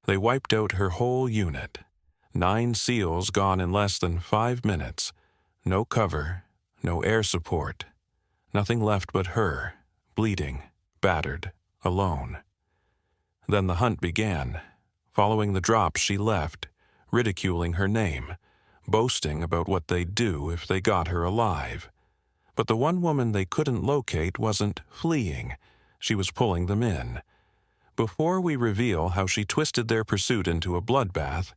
They wiped out her whole unit. 9 SEALs gone in less than 5 minutes. No cover, no air support. Nothing left but her, bleeding, battered, alone. Then the hunt began. Following the drops she left, ridiculing her name, boasting about what they'd do if they got her alive. But the one woman they couldn't locate wasn't fleeing. She was pulling them in. Before we reveal how she twisted their pursuit into a bloodbath,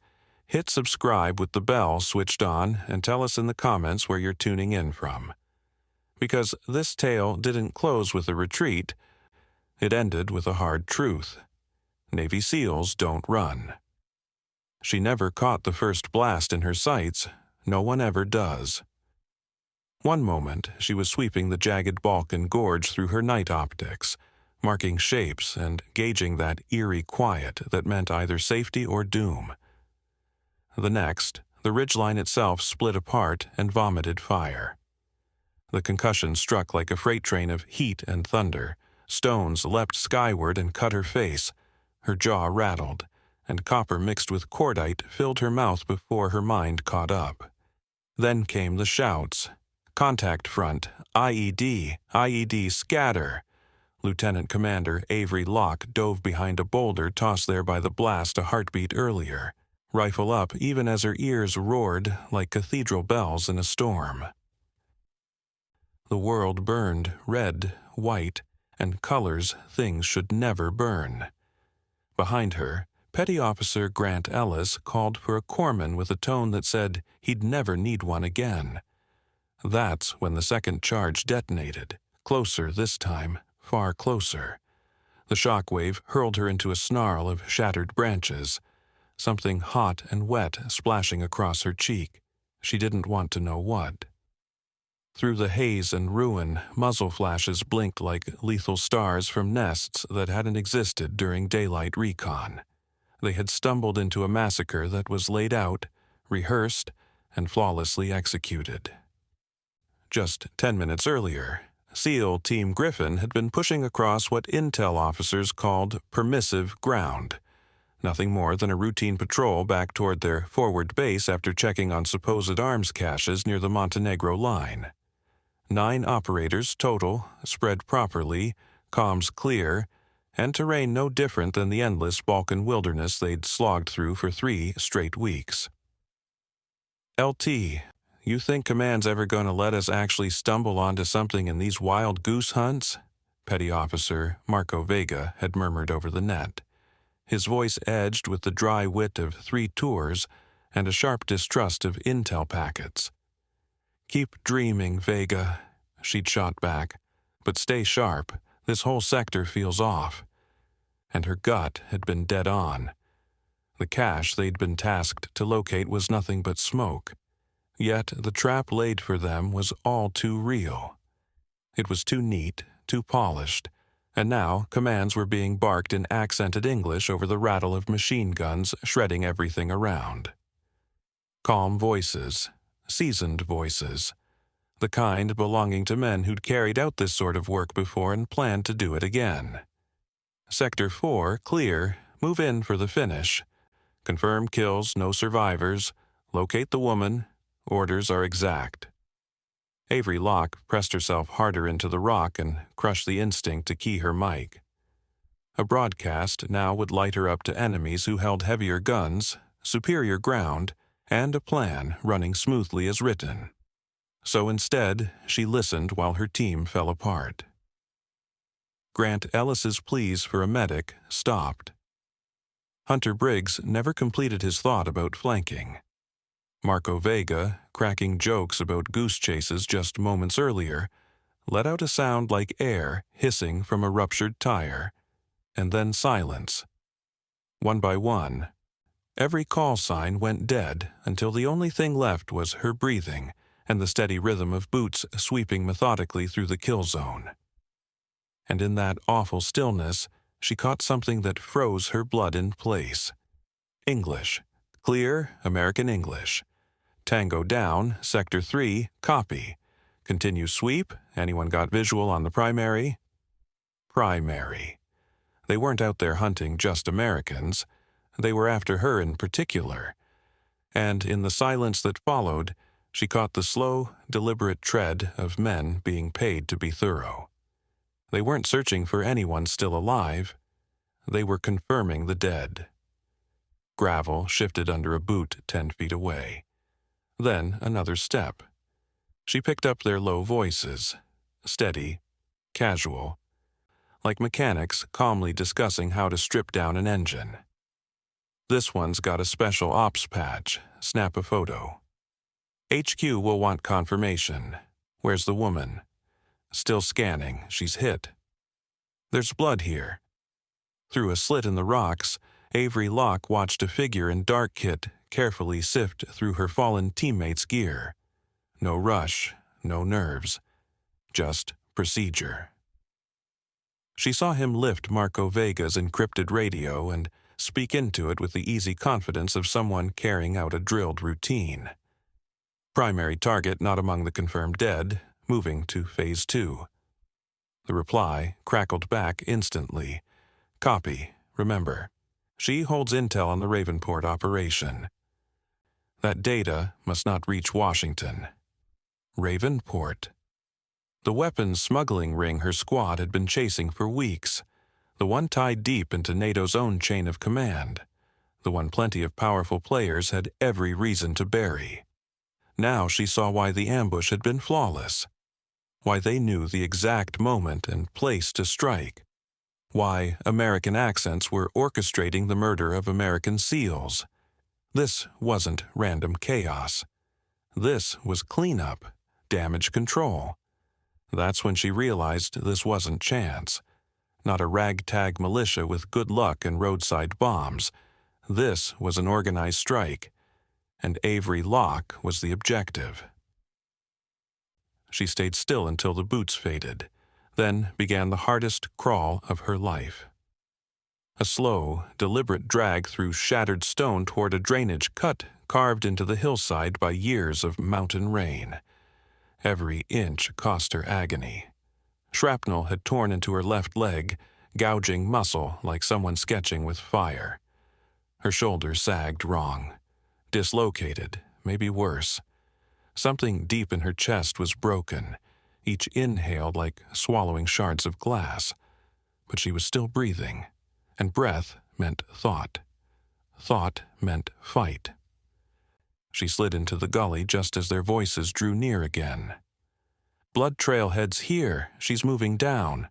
hit subscribe with the bell switched on and tell us in the comments where you're tuning in from. Because this tale didn't close with a retreat, it ended with a hard truth. Navy SEALs don't run. She never caught the first blast in her sights. No one ever does. One moment, she was sweeping the jagged Balkan gorge through her night optics, marking shapes and gauging that eerie quiet that meant either safety or doom. The next, the ridgeline itself split apart and vomited fire. The concussion struck like a freight train of heat and thunder. Stones leapt skyward and cut her face. Her jaw rattled, and copper mixed with cordite filled her mouth before her mind caught up. Then came the shouts. Contact front, IED, IED scatter. Lieutenant Commander Avery Locke dove behind a boulder tossed there by the blast a heartbeat earlier, rifle up even as her ears roared like cathedral bells in a storm. The world burned red, white, and colors things should never burn. Behind her, Petty Officer Grant Ellis called for a corpsman with a tone that said he'd never need one again. That's when the second charge detonated, closer this time, far closer. The shockwave hurled her into a snarl of shattered branches, something hot and wet splashing across her cheek. She didn't want to know what. Through the haze and ruin, muzzle flashes blinked like lethal stars from nests that hadn't existed during daylight recon. They had stumbled into a massacre that was laid out, rehearsed, and flawlessly executed. Just 10 minutes earlier, SEAL Team Griffin had been pushing across what intel officers called permissive ground. Nothing more than a routine patrol back toward their forward base after checking on supposed arms caches near the Montenegro line. 9 operators total, spread properly, comms clear, and terrain no different than the endless Balkan wilderness they'd slogged through for 3 straight weeks. LT, you think Command's ever going to let us actually stumble onto something in these wild goose hunts? Petty Officer Marco Vega had murmured over the net. His voice edged with the dry wit of 3 tours and a sharp distrust of intel packets. Keep dreaming, Vega, she'd shot back, but stay sharp. This whole sector feels off. And her gut had been dead on. The cache they'd been tasked to locate was nothing but smoke. Yet the trap laid for them was all too real. It was too neat, too polished, and now commands were being barked in accented English over the rattle of machine guns shredding everything around. Calm voices, seasoned voices, the kind belonging to men who'd carried out this sort of work before and planned to do it again. Sector 4, clear, move in for the finish. Confirm kills, no survivors, locate the woman, orders are exact. Avery Locke pressed herself harder into the rock and crushed the instinct to key her mic. A broadcast now would light her up to enemies who held heavier guns, superior ground, and a plan running smoothly as written. So instead, she listened while her team fell apart. Grant Ellis's pleas for a medic stopped. Hunter Briggs never completed his thought about flanking. Marco Vega, cracking jokes about goose chases just moments earlier, let out a sound like air hissing from a ruptured tire, and then silence. One by one, every call sign went dead until the only thing left was her breathing and the steady rhythm of boots sweeping methodically through the kill zone. And in that awful stillness, she caught something that froze her blood in place. English. Clear American English. Tango down, Sector 3, copy. Continue sweep. Anyone got visual on the primary? Primary. They weren't out there hunting just Americans. They were after her in particular, and in the silence that followed, she caught the slow, deliberate tread of men being paid to be thorough. They weren't searching for anyone still alive. They were confirming the dead. Gravel shifted under a boot 10 feet away. Then another step. She picked up their low voices, steady, casual, like mechanics calmly discussing how to strip down an engine. This one's got a special ops patch. Snap a photo. HQ will want confirmation. Where's the woman? Still scanning. She's hit. There's blood here. Through a slit in the rocks, Avery Locke watched a figure in dark kit carefully sift through her fallen teammate's gear. No rush, no nerves, just procedure. She saw him lift Marco Vega's encrypted radio and speak into it with the easy confidence of someone carrying out a drilled routine. Primary target not among the confirmed dead, moving to Phase 2. The reply crackled back instantly. Copy, remember. She holds intel on the Ravenport operation. That data must not reach Washington. Ravenport. The weapons smuggling ring her squad had been chasing for weeks. The one tied deep into NATO's own chain of command. The one plenty of powerful players had every reason to bury. Now she saw why the ambush had been flawless. Why they knew the exact moment and place to strike. Why American accents were orchestrating the murder of American SEALs. This wasn't random chaos. This was cleanup, damage control. That's when she realized this wasn't chance. Not a ragtag militia with good luck and roadside bombs. This was an organized strike, and Avery Locke was the objective. She stayed still until the boots faded, then began the hardest crawl of her life. A slow, deliberate drag through shattered stone toward a drainage cut carved into the hillside by years of mountain rain. Every inch cost her agony. Shrapnel had torn into her left leg, gouging muscle like someone sketching with fire. Her shoulder sagged wrong. Dislocated, maybe worse. Something deep in her chest was broken, each inhaled like swallowing shards of glass. But she was still breathing, and breath meant thought. Thought meant fight. She slid into the gully just as their voices drew near again. Blood trailhead's here. She's moving down.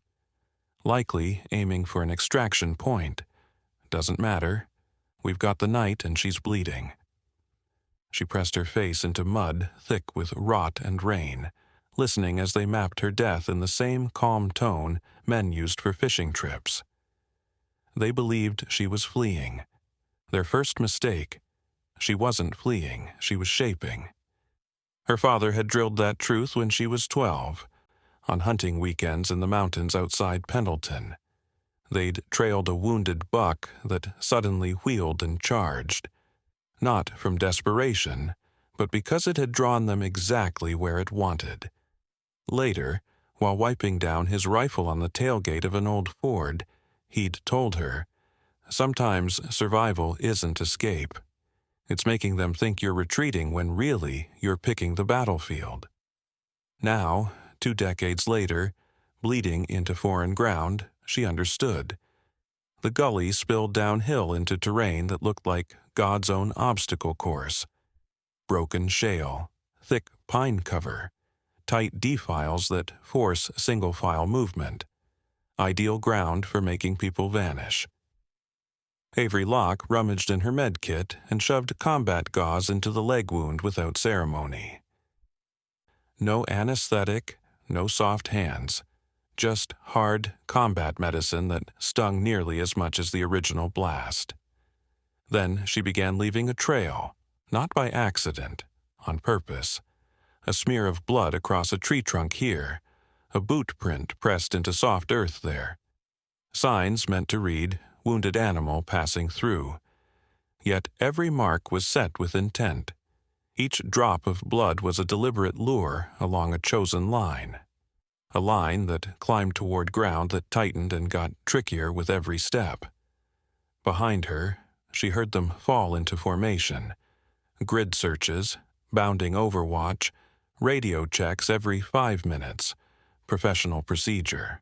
Likely aiming for an extraction point. Doesn't matter. We've got the night and she's bleeding. She pressed her face into mud thick with rot and rain, listening as they mapped her death in the same calm tone men used for fishing trips. They believed she was fleeing. Their first mistake. She wasn't fleeing, she was shaping. Her father had drilled that truth when she was 12, on hunting weekends in the mountains outside Pendleton. They'd trailed a wounded buck that suddenly wheeled and charged. Not from desperation, but because it had drawn them exactly where it wanted. Later, while wiping down his rifle on the tailgate of an old Ford, he'd told her, sometimes survival isn't escape. It's making them think you're retreating when really you're picking the battlefield. Now, 2 decades later, bleeding into foreign ground, she understood. The gully spilled downhill into terrain that looked like God's own obstacle course. Broken shale, thick pine cover, tight defiles that force single-file movement. Ideal ground for making people vanish. Avery Locke rummaged in her med kit and shoved combat gauze into the leg wound without ceremony. No anesthetic, no soft hands. Just hard combat medicine that stung nearly as much as the original blast. Then she began leaving a trail, not by accident, on purpose. A smear of blood across a tree trunk here, a boot print pressed into soft earth there. Signs meant to read, wounded animal passing through. Yet every mark was set with intent. Each drop of blood was a deliberate lure along a chosen line. A line that climbed toward ground that tightened and got trickier with every step. Behind her, she heard them fall into formation. Grid searches, bounding overwatch, radio checks every 5 minutes. Professional procedure.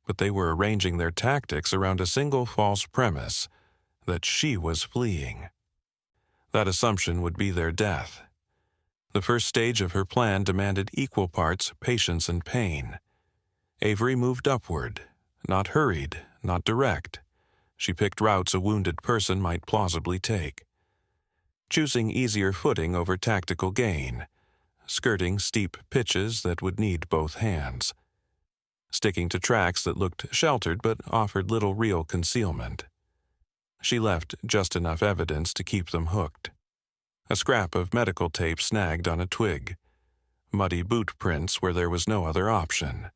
But they were arranging their tactics around a single false premise, that she was fleeing. That assumption would be their death. The first stage of her plan demanded equal parts patience and pain. Avery moved upward, not hurried, not direct. She picked routes a wounded person might plausibly take, choosing easier footing over tactical gain, skirting steep pitches that would need both hands, sticking to tracks that looked sheltered but offered little real concealment. She left just enough evidence to keep them hooked. A scrap of medical tape snagged on a twig, muddy boot prints where there was no other option,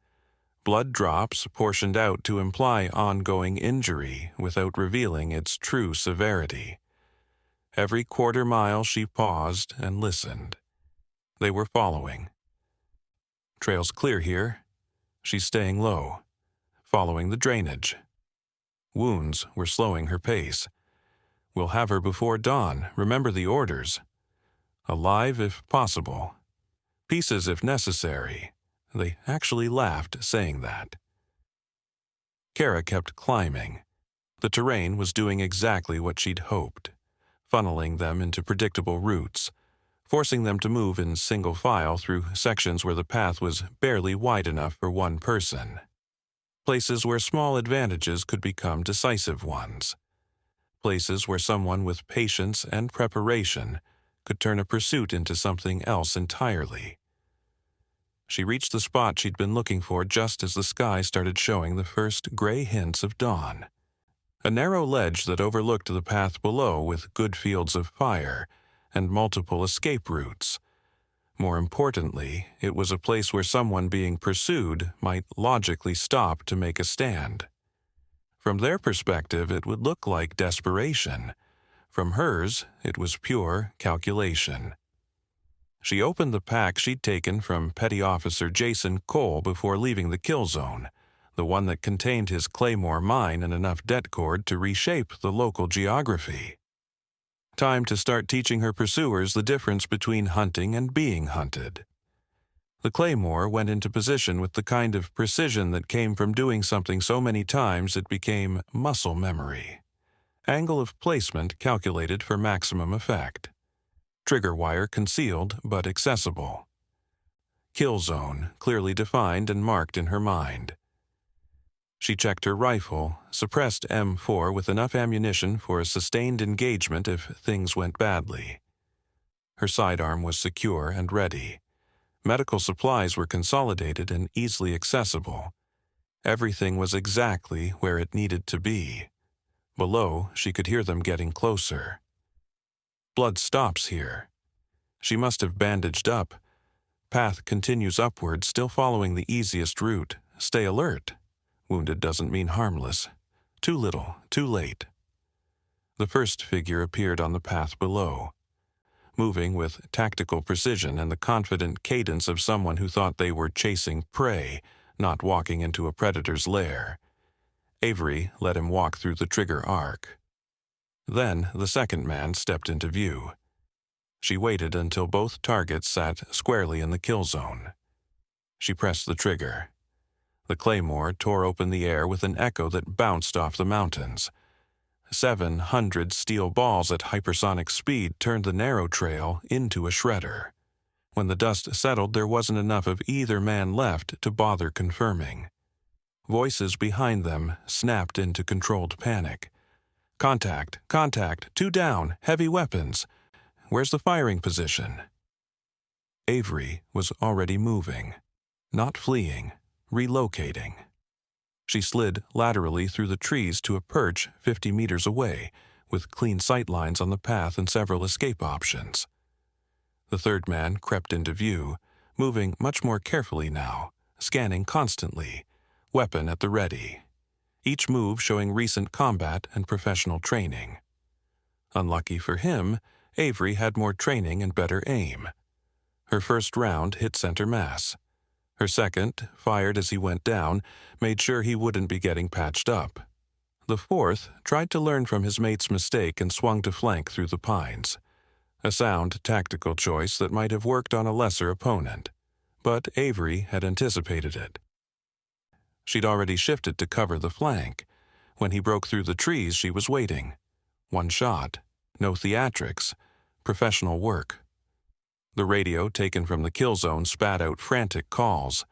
blood drops portioned out to imply ongoing injury without revealing its true severity. Every quarter mile she paused and listened. They were following. Trail's clear here. She's staying low, following the drainage. Wounds were slowing her pace. We'll have her before dawn. Remember the orders. Alive if possible. Pieces if necessary. They actually laughed saying that. Kara kept climbing. The terrain was doing exactly what she'd hoped, funneling them into predictable routes, forcing them to move in single file through sections where the path was barely wide enough for one person. Places where small advantages could become decisive ones. Places where someone with patience and preparation could turn a pursuit into something else entirely. She reached the spot she'd been looking for just as the sky started showing the first gray hints of dawn. A narrow ledge that overlooked the path below with good fields of fire and multiple escape routes. More importantly, it was a place where someone being pursued might logically stop to make a stand. From their perspective, it would look like desperation. From hers, it was pure calculation. She opened the pack she'd taken from Petty Officer Jason Cole before leaving the kill zone, the one that contained his Claymore mine and enough det cord to reshape the local geography. Time to start teaching her pursuers the difference between hunting and being hunted. The Claymore went into position with the kind of precision that came from doing something so many times it became muscle memory. Angle of placement calculated for maximum effect. Trigger wire concealed but accessible. Kill zone clearly defined and marked in her mind. She checked her rifle, suppressed M4 with enough ammunition for a sustained engagement if things went badly. Her sidearm was secure and ready. Medical supplies were consolidated and easily accessible. Everything was exactly where it needed to be. Below, she could hear them getting closer. Blood stops here. She must have bandaged up. Path continues upward, still following the easiest route. Stay alert. Wounded doesn't mean harmless. Too little, too late. The first figure appeared on the path below, moving with tactical precision and the confident cadence of someone who thought they were chasing prey, not walking into a predator's lair. Avery let him walk through the trigger arc. Then the second man stepped into view. She waited until both targets sat squarely in the kill zone. She pressed the trigger. The Claymore tore open the air with an echo that bounced off the mountains. 700 steel balls at hypersonic speed turned the narrow trail into a shredder. When the dust settled, there wasn't enough of either man left to bother confirming. Voices behind them snapped into controlled panic. Contact, contact, 2 down, heavy weapons. Where's the firing position? Avery was already moving, not fleeing, relocating. She slid laterally through the trees to a perch 50 meters away, with clean sight lines on the path and several escape options. The third man crept into view, moving much more carefully now, scanning constantly, weapon at the ready. Each move showing recent combat and professional training. Unlucky for him, Avery had more training and better aim. Her first round hit center mass. Her second, fired as he went down, made sure he wouldn't be getting patched up. The fourth tried to learn from his mate's mistake and swung to flank through the pines. A sound tactical choice that might have worked on a lesser opponent. But Avery had anticipated it. She'd already shifted to cover the flank. When he broke through the trees, she was waiting. One shot. No theatrics. Professional work. The radio taken from the kill zone spat out frantic calls.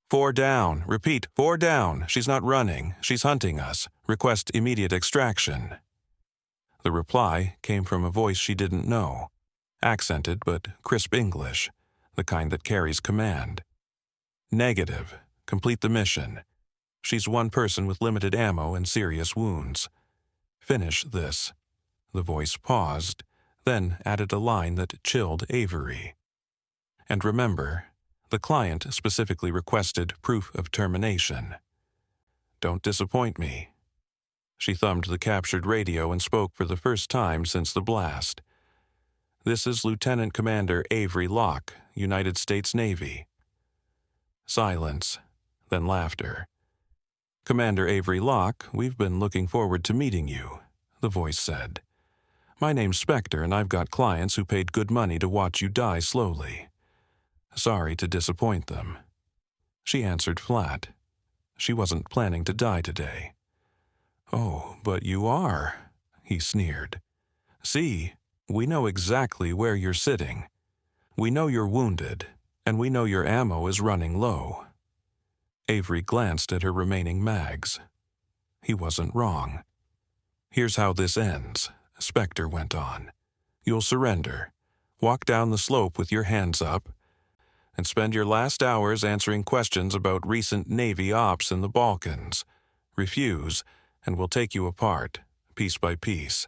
4 down. Repeat, 4 down. She's not running. She's hunting us. Request immediate extraction. The reply came from a voice she didn't know. Accented but crisp English, the kind that carries command. Negative. Complete the mission. She's one person with limited ammo and serious wounds. Finish this. The voice paused, then added a line that chilled Avery. And remember, the client specifically requested proof of termination. Don't disappoint me. She thumbed the captured radio and spoke for the first time since the blast. This is Lieutenant Commander Avery Locke, United States Navy. Silence, then laughter. Commander Avery Locke, we've been looking forward to meeting you, the voice said. My name's Spectre, and I've got clients who paid good money to watch you die slowly. Sorry to disappoint them. She answered flat. She wasn't planning to die today. Oh, but you are, he sneered. See, we know exactly where you're sitting. We know you're wounded, and we know your ammo is running low. Avery glanced at her remaining mags. He wasn't wrong. Here's how this ends, Spectre went on. You'll surrender, walk down the slope with your hands up, and spend your last hours answering questions about recent Navy ops in the Balkans. Refuse, and we'll take you apart, piece by piece.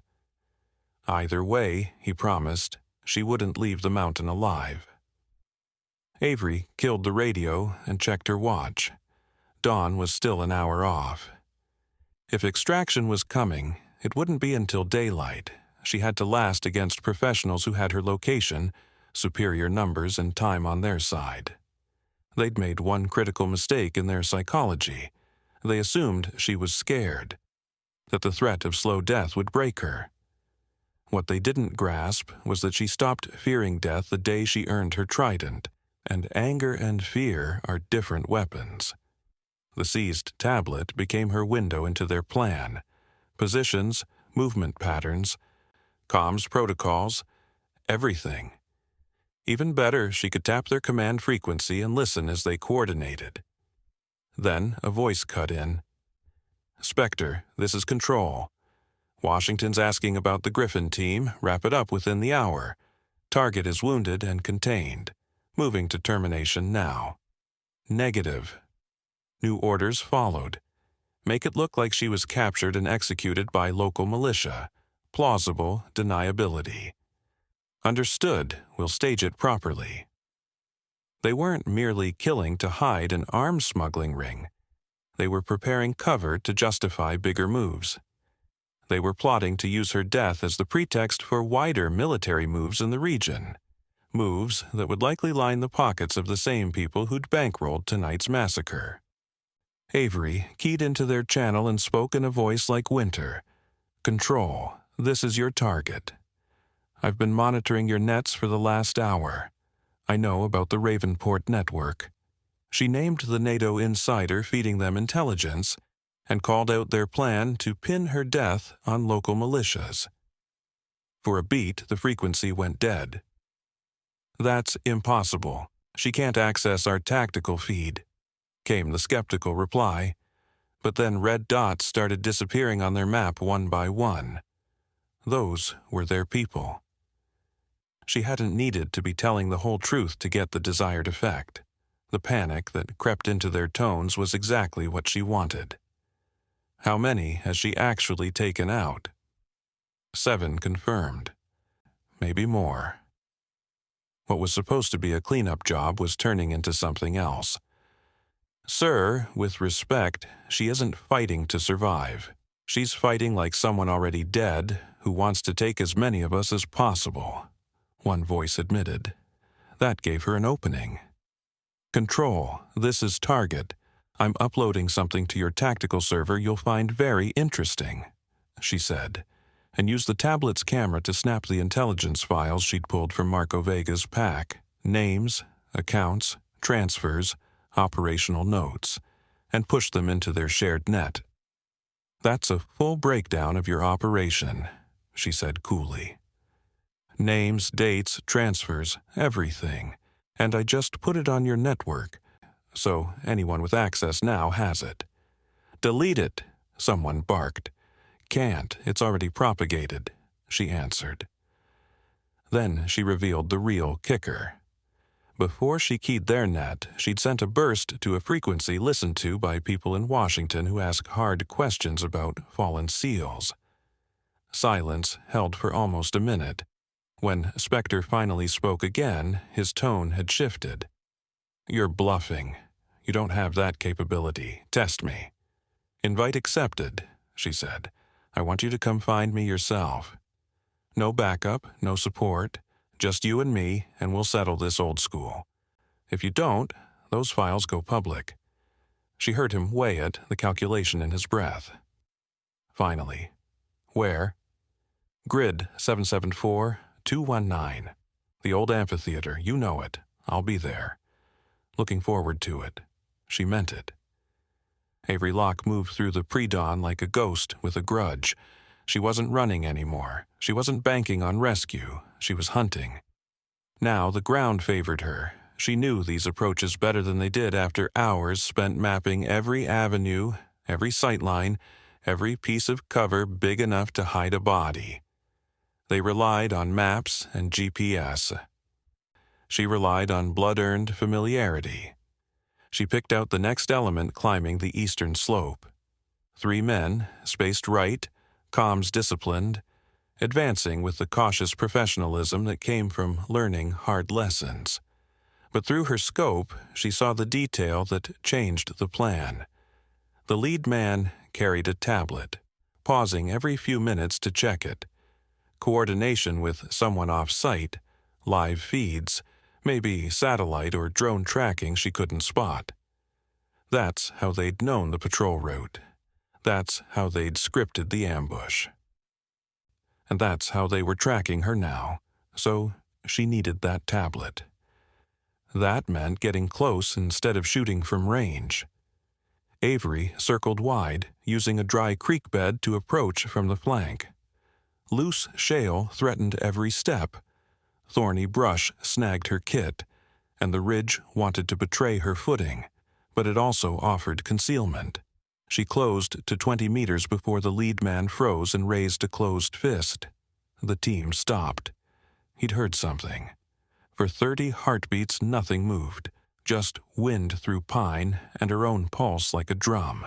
Either way, he promised, she wouldn't leave the mountain alive. Avery killed the radio and checked her watch. Dawn was still an hour off. If extraction was coming, it wouldn't be until daylight. She had to last against professionals who had her location, superior numbers, and time on their side. They'd made one critical mistake in their psychology. They assumed she was scared, that the threat of slow death would break her. What they didn't grasp was that she stopped fearing death the day she earned her trident, and anger and fear are different weapons. The seized tablet became her window into their plan. Positions, movement patterns, comms protocols, everything. Even better, she could tap their command frequency and listen as they coordinated. Then a voice cut in. Spectre, this is Control. Washington's asking about the Griffin team. Wrap it up within the hour. Target is wounded and contained. Moving to termination now. Negative. New orders followed. Make it look like she was captured and executed by local militia. Plausible deniability. Understood, we'll stage it properly. They weren't merely killing to hide an arms smuggling ring. They were preparing cover to justify bigger moves. They were plotting to use her death as the pretext for wider military moves in the region. Moves that would likely line the pockets of the same people who'd bankrolled tonight's massacre. Avery keyed into their channel and spoke in a voice like winter. Control, this is your target. I've been monitoring your nets for the last hour. I know about the Ravenport network. She named the NATO insider feeding them intelligence and called out their plan to pin her death on local militias. For a beat, the frequency went dead. That's impossible. She can't access our tactical feed, came the skeptical reply. But then red dots started disappearing on their map one by one. Those were their people. She hadn't needed to be telling the whole truth to get the desired effect. The panic that crept into their tones was exactly what she wanted. How many has she actually taken out? 7 confirmed. Maybe more. What was supposed to be a cleanup job was turning into something else. Sir, with respect, she isn't fighting to survive. She's fighting like someone already dead who wants to take as many of us as possible, one voice admitted. That gave her an opening. Control, this is Target. I'm uploading something to your tactical server you'll find very interesting, she said, and used the tablet's camera to snap the intelligence files she'd pulled from Marco Vega's pack, names, accounts, transfers, operational notes, and pushed them into their shared net. That's a full breakdown of your operation, she said coolly. Names, dates, transfers, everything. And I just put it on your network, so anyone with access now has it. Delete it, someone barked. Can't, it's already propagated, she answered. Then she revealed the real kicker. Before she keyed their net, she'd sent a burst to a frequency listened to by people in Washington who ask hard questions about fallen SEALs. Silence held for almost a minute. When Spectre finally spoke again, his tone had shifted. You're bluffing. You don't have that capability. Test me. Invite accepted, she said. I want you to come find me yourself. No backup, no support, just you and me, and we'll settle this old school. If you don't, those files go public. She heard him weigh it, the calculation in his breath. Finally, where? Grid 774-219. The old amphitheater, you know it. I'll be there. Looking forward to it. She meant it. Avery Locke moved through the pre-dawn like a ghost with a grudge. She wasn't running anymore. She wasn't banking on rescue. She was hunting. Now the ground favored her. She knew these approaches better than they did after hours spent mapping every avenue, every sightline, every piece of cover big enough to hide a body. They relied on maps and GPS. She relied on blood-earned familiarity. She picked out the next element climbing the eastern slope. 3 men, spaced right, comms disciplined, advancing with the cautious professionalism that came from learning hard lessons. But through her scope, she saw the detail that changed the plan. The lead man carried a tablet, pausing every few minutes to check it. Coordination with someone off-site, live feeds, maybe satellite or drone tracking she couldn't spot. That's how they'd known the patrol route. That's how they'd scripted the ambush. And that's how they were tracking her now, so she needed that tablet. That meant getting close instead of shooting from range. Avery circled wide, using a dry creek bed to approach from the flank. Loose shale threatened every step. Thorny brush snagged her kit, and the ridge wanted to betray her footing, but it also offered concealment. She closed to 20 meters before the lead man froze and raised a closed fist. The team stopped. He'd heard something. For 30 heartbeats, nothing moved, just wind through pine and her own pulse like a drum.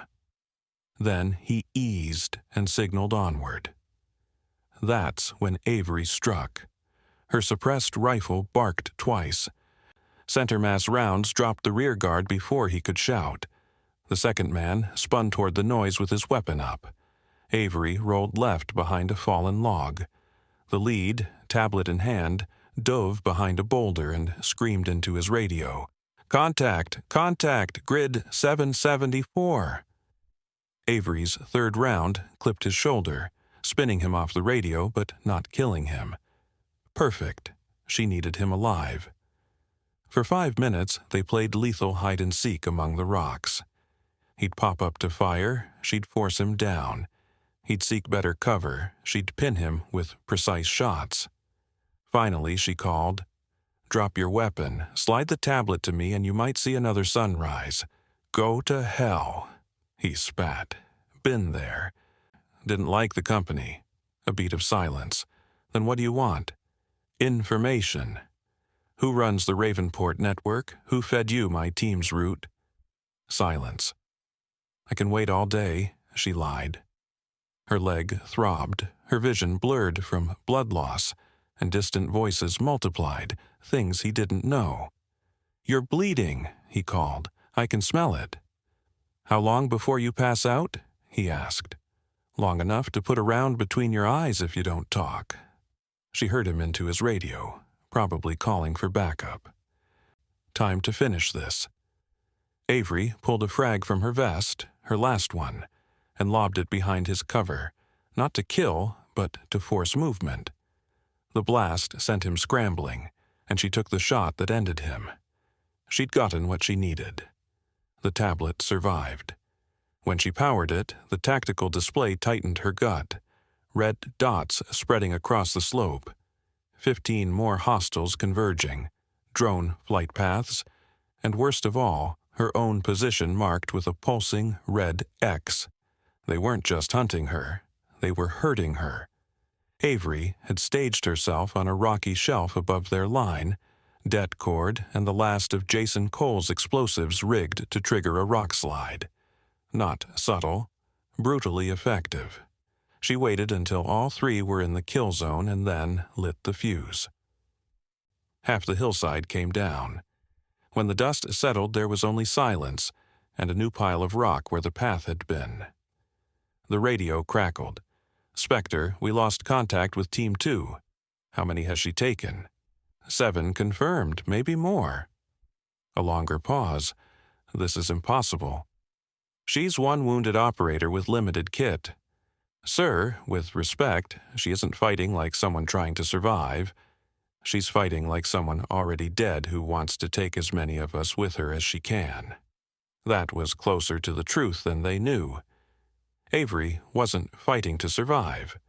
Then he eased and signaled onward. That's when Avery struck. Her suppressed rifle barked twice. Center mass rounds dropped the rear guard before he could shout. The second man spun toward the noise with his weapon up. Avery rolled left behind a fallen log. The lead, tablet in hand, dove behind a boulder and screamed into his radio. Contact! Contact! Grid 774! Avery's third round clipped his shoulder, spinning him off the radio but not killing him. Perfect. She needed him alive. For 5 minutes, they played lethal hide-and-seek among the rocks. He'd pop up to fire, she'd force him down. He'd seek better cover, she'd pin him with precise shots. Finally, she called, "Drop your weapon, slide the tablet to me, and you might see another sunrise. Go to hell." He spat. Been there. Didn't like the company. A beat of silence. Then what do you want? Information. Who runs the Ravenport network? Who fed you my team's route? Silence. I can wait all day, she lied. Her leg throbbed, her vision blurred from blood loss, and distant voices multiplied, things he didn't know. You're bleeding, he called. I can smell it. How long before you pass out? He asked. Long enough to put a round between your eyes if you don't talk. She heard him into his radio, probably calling for backup. Time to finish this. Avery pulled a frag from her vest, her last one, and lobbed it behind his cover, not to kill, but to force movement. The blast sent him scrambling, and she took the shot that ended him. She'd gotten what she needed. The tablet survived. When she powered it, the tactical display tightened her gut, red dots spreading across the slope, 15 more hostiles converging, drone flight paths, and worst of all, her own position marked with a pulsing red X. They weren't just hunting her, they were hurting her. Avery had staged herself on a rocky shelf above their line, det cord and the last of Jason Cole's explosives rigged to trigger a rock slide. Not subtle, brutally effective. She waited until all three were in the kill zone and then lit the fuse. Half the hillside came down. When the dust settled, there was only silence and a new pile of rock where the path had been. The radio crackled. "Spectre, we lost contact with Team 2. How many has she taken?" 7 confirmed, maybe more. A longer pause. This is impossible. "She's one wounded operator with limited kit. Sir, with respect, she isn't fighting like someone trying to survive. She's fighting like someone already dead who wants to take as many of us with her as she can." That was closer to the truth than they knew. Avery wasn't fighting to survive.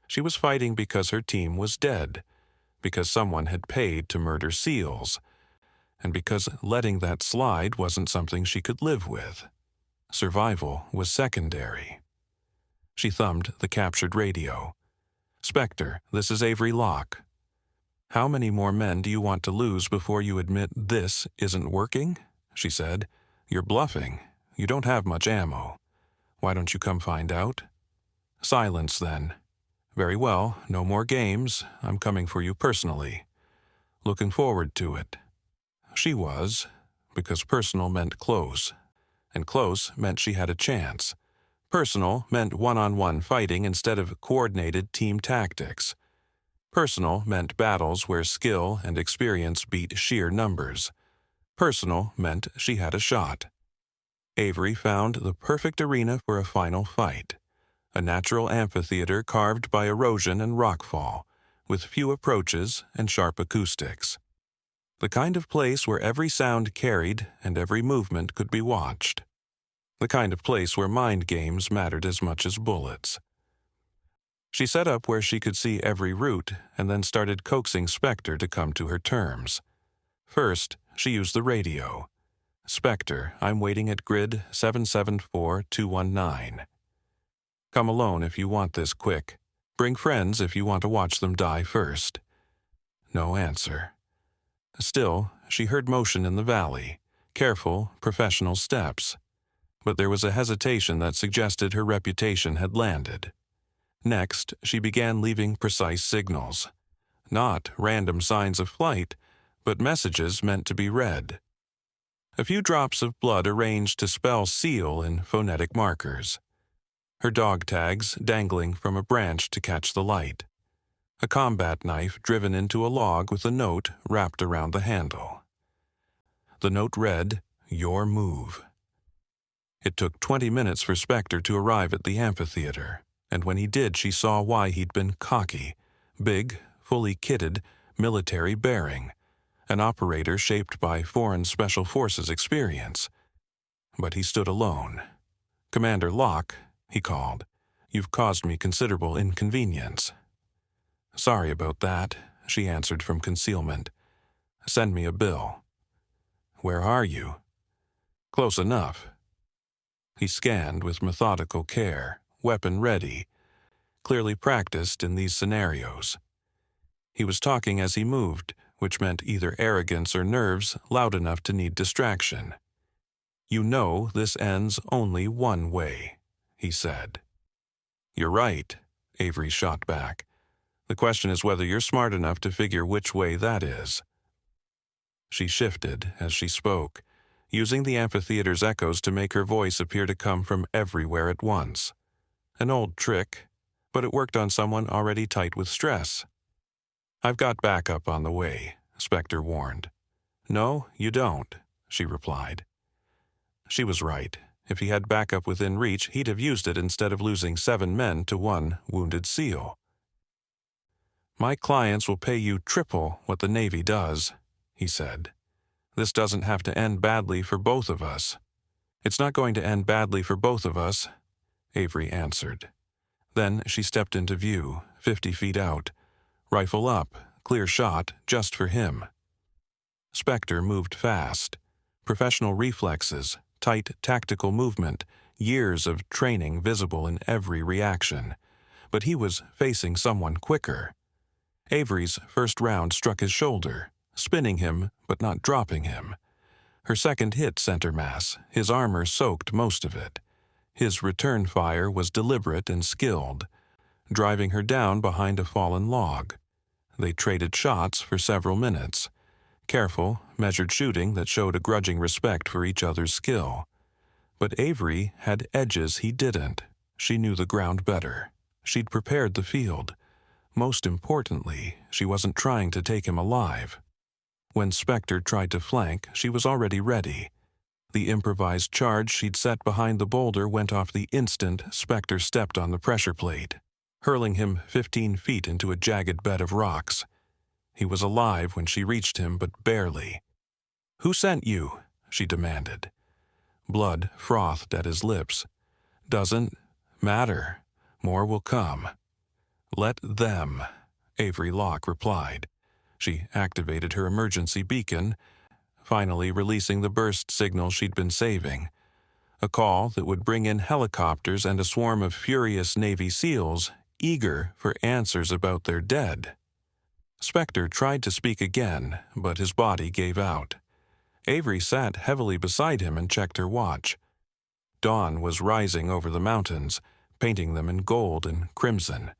She was fighting because her team was dead, because someone had paid to murder SEALs, and because letting that slide wasn't something she could live with. Survival was secondary. She thumbed the captured radio. "Spectre, this is Avery Locke. How many more men do you want to lose before you admit this isn't working?" she said. "You're bluffing. You don't have much ammo. Why don't you come find out?" Silence then. "Very well, no more games. I'm coming for you personally. Looking forward to it." She was, because personal meant close, and close meant she had a chance. Personal meant one-on-one fighting instead of coordinated team tactics. Personal meant battles where skill and experience beat sheer numbers. Personal meant she had a shot. Avery found the perfect arena for a final fight. A natural amphitheater carved by erosion and rockfall, with few approaches and sharp acoustics. The kind of place where every sound carried and every movement could be watched. The kind of place where mind games mattered as much as bullets. She set up where she could see every route and then started coaxing Spectre to come to her terms. First, she used the radio. "Spectre, I'm waiting at grid 774219. Come alone if you want this quick. Bring friends if you want to watch them die first." No answer. Still, she heard motion in the valley, careful, professional steps. But there was a hesitation that suggested her reputation had landed. Next, she began leaving precise signals. Not random signs of flight, but messages meant to be read. A few drops of blood arranged to spell SEAL in phonetic markers. Her dog tags dangling from a branch to catch the light. A combat knife driven into a log with a note wrapped around the handle. The note read, "Your move." It took 20 minutes for Spectre to arrive at the amphitheater, and when he did, she saw why he'd been cocky, big, fully kitted, military bearing, an operator shaped by foreign special forces experience. But he stood alone. "Commander Locke," he called, "you've caused me considerable inconvenience." "Sorry about that," she answered from concealment. "Send me a bill." "Where are you?" "Close enough." He scanned with methodical care, weapon ready, clearly practiced in these scenarios. He was talking as he moved, which meant either arrogance or nerves loud enough to need distraction. "You know this ends only one way," he said. "You're right," Avery shot back. "The question is whether you're smart enough to figure which way that is." She shifted as she spoke, using the amphitheater's echoes to make her voice appear to come from everywhere at once. An old trick, but it worked on someone already tight with stress. "I've got backup on the way," Spectre warned. "No, you don't," she replied. She was right. If he had backup within reach, he'd have used it instead of losing 7 men to 1 wounded SEAL. "My clients will pay you triple what the Navy does," he said. "This doesn't have to end badly for both of us." "It's not going to end badly for both of us," Avery answered. Then she stepped into view, 50 feet out. Rifle up, clear shot, just for him. Spectre moved fast. Professional reflexes, tight tactical movement, years of training visible in every reaction. But he was facing someone quicker. Avery's first round struck his shoulder, spinning him but not dropping him. Her second hit center mass, his armor soaked most of it. His return fire was deliberate and skilled, driving her down behind a fallen log. They traded shots for several minutes. Careful, measured shooting that showed a grudging respect for each other's skill. But Avery had edges he didn't. She knew the ground better. She'd prepared the field. Most importantly, she wasn't trying to take him alive. When Spectre tried to flank, she was already ready. The improvised charge she'd set behind the boulder went off the instant Spectre stepped on the pressure plate, hurling him 15 feet into a jagged bed of rocks. He was alive when she reached him, but barely. "Who sent you?" she demanded. Blood frothed at his lips. "Doesn't matter. More will come." "Let them," Avery Locke replied. She activated her emergency beacon, finally releasing the burst signal she'd been saving. A call that would bring in helicopters and a swarm of furious Navy SEALs, eager for answers about their dead. Spectre tried to speak again, but his body gave out. Avery sat heavily beside him and checked her watch. Dawn was rising over the mountains, painting them in gold and crimson.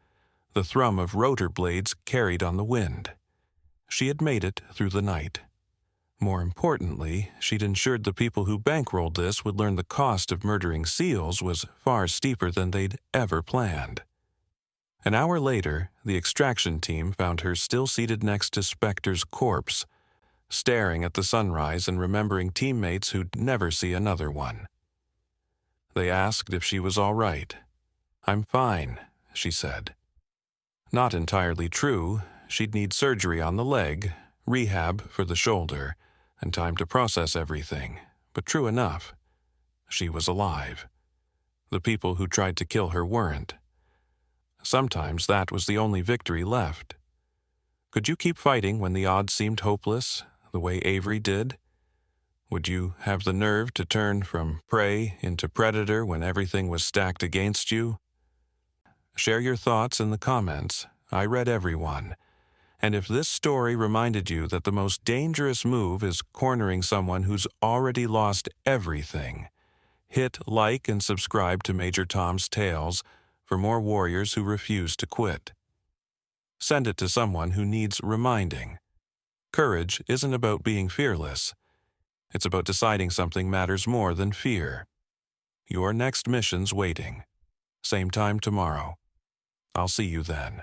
The thrum of rotor blades carried on the wind. She had made it through the night. More importantly, she'd ensured the people who bankrolled this would learn the cost of murdering SEALs was far steeper than they'd ever planned. An hour later, the extraction team found her still seated next to Spectre's corpse, staring at the sunrise and remembering teammates who'd never see another one. They asked if she was all right. "I'm fine," she said. Not entirely true. She'd need surgery on the leg, rehab for the shoulder, and time to process everything, but true enough. She was alive. The people who tried to kill her weren't. Sometimes that was the only victory left. Could you keep fighting when the odds seemed hopeless, the way Avery did? Would you have the nerve to turn from prey into predator when everything was stacked against you? Share your thoughts in the comments. I read every one. And if this story reminded you that the most dangerous move is cornering someone who's already lost everything, hit like and subscribe to Major Tom's Tales for more warriors who refuse to quit. Send it to someone who needs reminding. Courage isn't about being fearless. It's about deciding something matters more than fear. Your next mission's waiting. Same time tomorrow. I'll see you then.